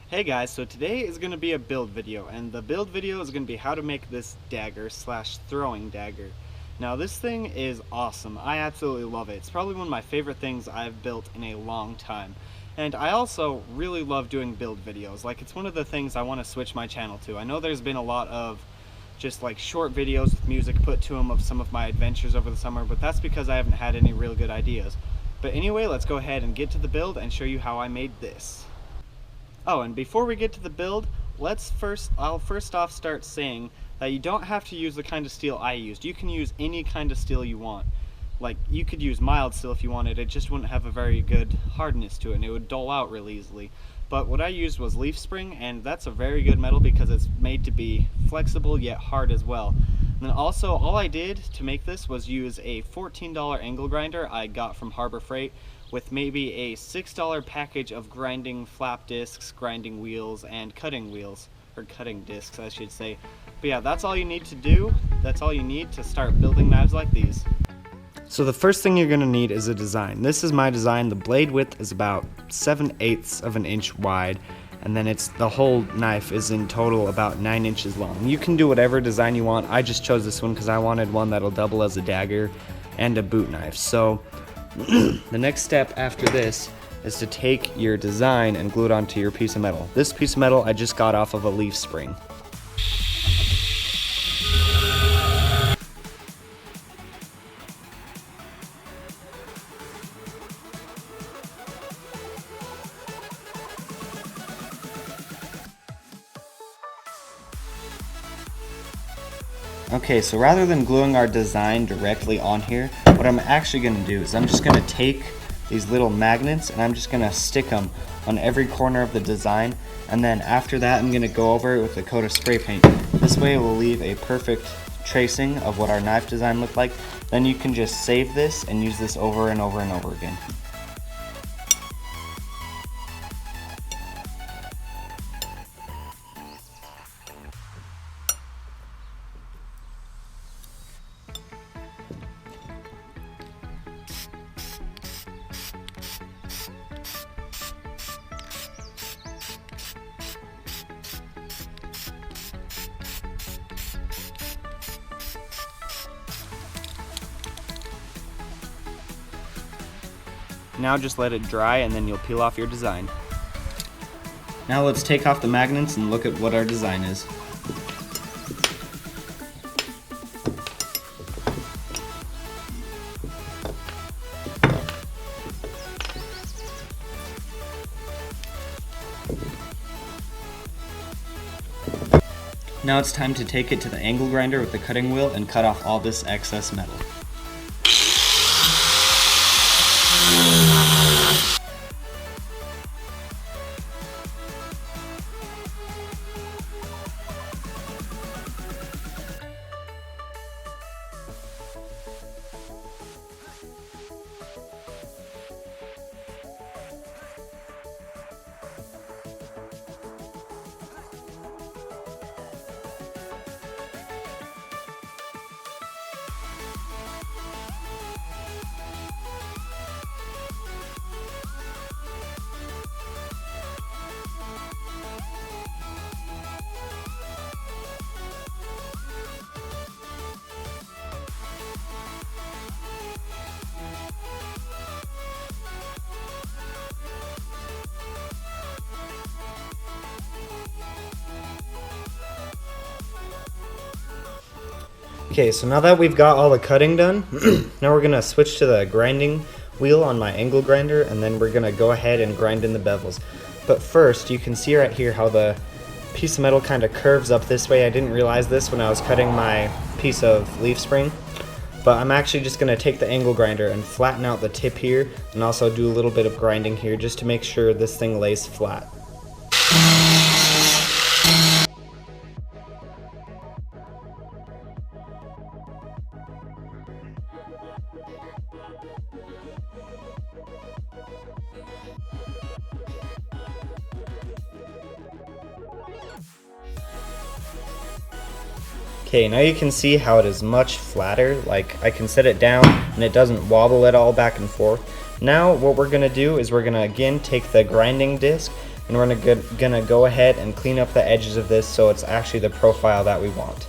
Hey guys, so today is going to be a build video, and the build video is going to be how to make this dagger slash throwing dagger. Now this thing is awesome. I absolutely love it. It's probably one of my favorite things I've built in a long time. And I also really love doing build videos. Like, it's one of the things I want to switch my channel to. I know there's been a lot of just like short videos with music put to them of some of my adventures over the summer, but that's because I haven't had any real good ideas. But anyway, let's go ahead and get to the build and show you how I made this. Oh, and before we get to the build, I'll first off start saying that you don't have to use the kind of steel I used. You can use any kind of steel you want. Like, you could use mild steel if you wanted, it just wouldn't have a very good hardness to it, and it would dull out really easily. But what I used was leaf spring, and that's a very good metal because it's made to be flexible yet hard as well. And then also, all I did to make this was use a $14 angle grinder I got from Harbor Freight, with maybe a $6 package of grinding flap discs, grinding wheels, and cutting wheels, or cutting discs I should say. But yeah, that's all you need to do. That's all you need to start building knives like these. So the first thing you're going to need is a design. This is my design. The blade width is about 7/8 of an inch wide, and then the whole knife is in total about 9 inches long. You can do whatever design you want. I just chose this one because I wanted one that'll double as a dagger and a boot knife. So the next step after this is to take your design and glue it onto your piece of metal. This piece of metal I just got off of a leaf spring. Okay, so rather than gluing our design directly on here, what I'm actually going to do is I'm just going to take these little magnets and I'm just going to stick them on every corner of the design, and then after that I'm going to go over it with a coat of spray paint. This way it will leave a perfect tracing of what our knife design looked like. Then you can just save this and use this over and over and over again. Now just let it dry and then you'll peel off your design. Now let's take off the magnets and look at what our design is. Now it's time to take it to the angle grinder with the cutting wheel and cut off all this excess metal. Okay, so now that we've got all the cutting done, now we're going to switch to the grinding wheel on my angle grinder, and then we're going to go ahead and grind in the bevels. But first, you can see right here how the piece of metal kind of curves up this way. I didn't realize this when I was cutting my piece of leaf spring, but I'm actually just going to take the angle grinder and flatten out the tip here, and also do a little bit of grinding here just to make sure this thing lays flat. Okay, now you can see how it is much flatter. Like, I can set it down and it doesn't wobble at all back and forth. Now what we're going to do is we're going to again take the grinding disc and we're gonna go ahead and clean up the edges of this so it's actually the profile that we want.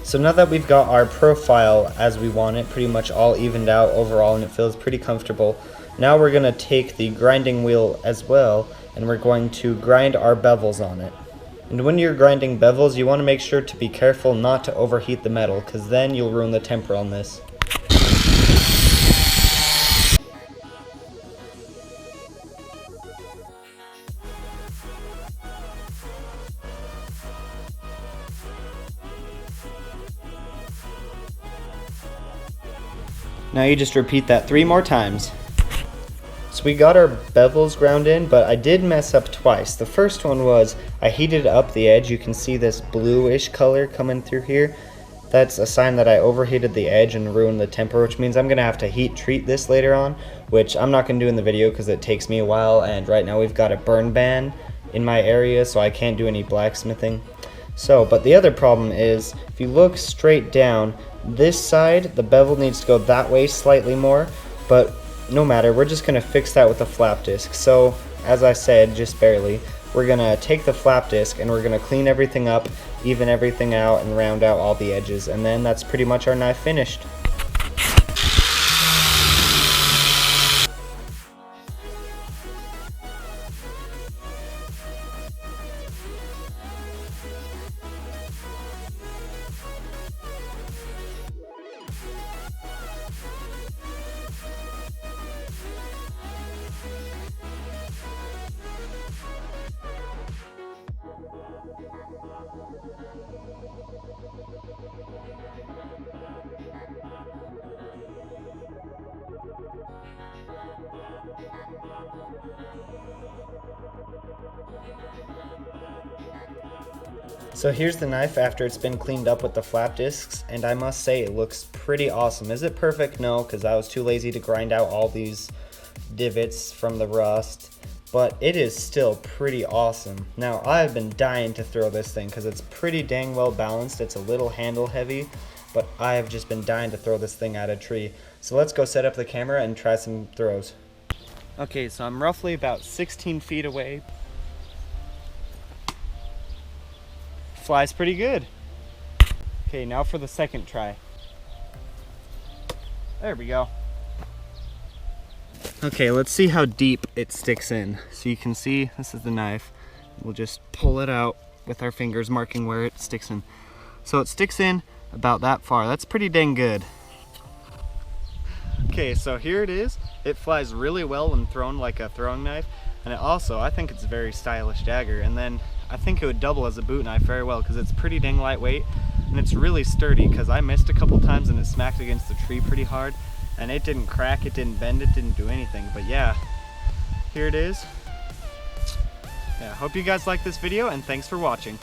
So now that we've got our profile as we want it, pretty much all evened out overall, and it feels pretty comfortable, now we're going to take the grinding wheel as well, and we're going to grind our bevels on it. And when you're grinding bevels, you want to make sure to be careful not to overheat the metal, because then you'll ruin the temper on this. Now you just repeat that 3 more times. So we got our bevels ground in, but I did mess up twice. The first one was I heated up the edge. You can see this bluish color coming through here. That's a sign that I overheated the edge and ruined the temper, which means I'm going to have to heat treat this later on, which I'm not going to do in the video because it takes me a while, and right now we've got a burn ban in my area, so I can't do any blacksmithing. So, but the other problem is, if you look straight down, this side, the bevel needs to go that way slightly more, but no matter, we're just going to fix that with a flap disc. So, as I said, just barely, we're going to take the flap disc and we're going to clean everything up, even everything out, and round out all the edges, and then that's pretty much our knife finished. So here's the knife after it's been cleaned up with the flap discs, and I must say it looks pretty awesome. Is it perfect? No, because I was too lazy to grind out all these divots from the rust, but it is still pretty awesome. Now I've been dying to throw this thing because it's pretty dang well balanced. It's a little handle heavy, but I've just been dying to throw this thing at a tree. So let's go set up the camera and try some throws. Okay, so I'm roughly about 16 feet away. Flies pretty good. Okay, now for the second try. There we go. Okay, let's see how deep it sticks in. So you can see, this is the knife. We'll just pull it out with our fingers, marking where it sticks in. So it sticks in about that far. That's pretty dang good. Okay, so here it is. It flies really well when thrown like a throwing knife, and it also, I think it's a very stylish dagger. And then I think it would double as a boot knife very well because it's pretty dang lightweight, and it's really sturdy because I missed a couple times and it smacked against the tree pretty hard, and it didn't crack, it didn't bend, it didn't do anything. But yeah, here it is. Yeah, hope you guys like this video, and thanks for watching.